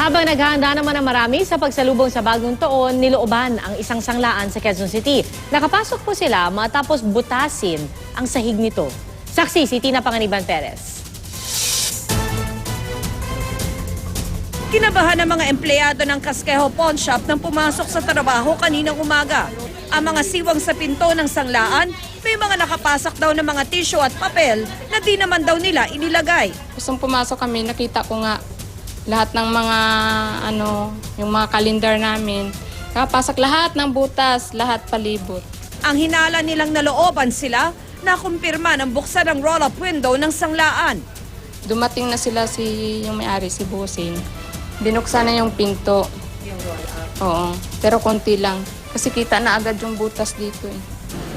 Habang naghahanda naman ang marami sa pagsalubong sa bagong taon, nilooban ang isang sanglaan sa Quezon City. Nakapasok po sila matapos butasin ang sahig nito. Saksi si Tina Panganiban Perez. Kinabahan ang mga empleyado ng Casquejo Pawn Shop nang pumasok sa trabaho kaninang umaga. Ang mga siwang sa pinto ng sanglaan, may mga nakapasak daw ng mga tissue at papel na di naman daw nila inilagay. Gustong pumasok kami, nakita ko nga lahat ng mga yung mga kalendar namin. Kapasak lahat ng butas, lahat palibot. Ang hinala nilang nalooban sila na kumpirma ng buksan ng roll-up window ng sanglaan. Dumating na sila yung may-ari, si Busing. Binuksan na yung pinto. Oo, pero konti lang. Kasi kita na agad yung butas dito eh.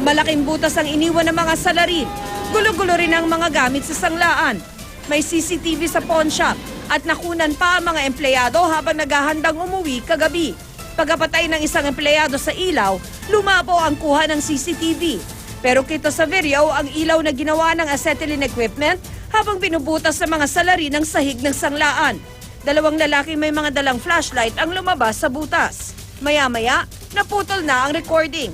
Malaking butas ang iniwan ng mga salarin. Gulo-gulo rin ang mga gamit sa sanglaan. May CCTV sa pawn shop at nakunan pa ang mga empleyado habang naghahandang umuwi kagabi. Pagkapatay ng isang empleyado sa ilaw, lumabo ang kuha ng CCTV. Pero kita sa video ang ilaw na ginawa ng acetylene equipment habang binubutas sa mga salarin ng sahig ng sanglaan. Dalawang lalaki may mga dalang flashlight ang lumabas sa butas. Maya-maya, naputol na ang recording.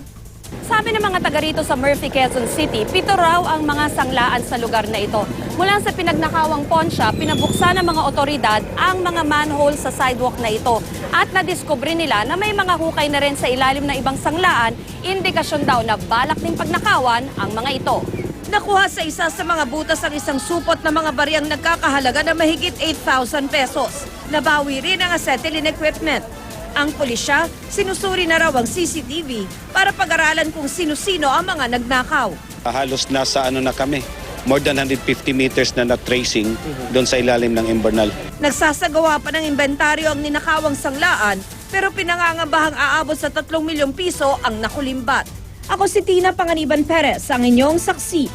Sabi ng mga taga rito sa Murphy, Quezon City, 7 raw ang mga sanglaan sa lugar na ito. Mula sa pinagnakawang pawn shop, pinabuksan ng mga otoridad ang mga manhole sa sidewalk na ito. At nadiskubre nila na may mga hukay na rin sa ilalim ng ibang sanglaan, indikasyon daw na balak ng pagnakawan ang mga ito. Nakuha sa isa sa mga butas ang isang supot na mga bariyang nagkakahalaga na mahigit 8,000 pesos. Nabawi rin ang acetylene equipment. Ang pulisya, sinusuri na raw ang CCTV para pag-aralan kung sino-sino ang mga nagnakaw. Halos nasa na kami, more than 150 meters na na-tracing doon sa ilalim ng Imbernal. Nagsasagawa pa ng inventaryo ang ninakawang sanglaan pero pinangangabahang aabot sa 3 milyong piso ang nakulimbat. Ako si Tina Panganiban Perez, ang inyong saksi.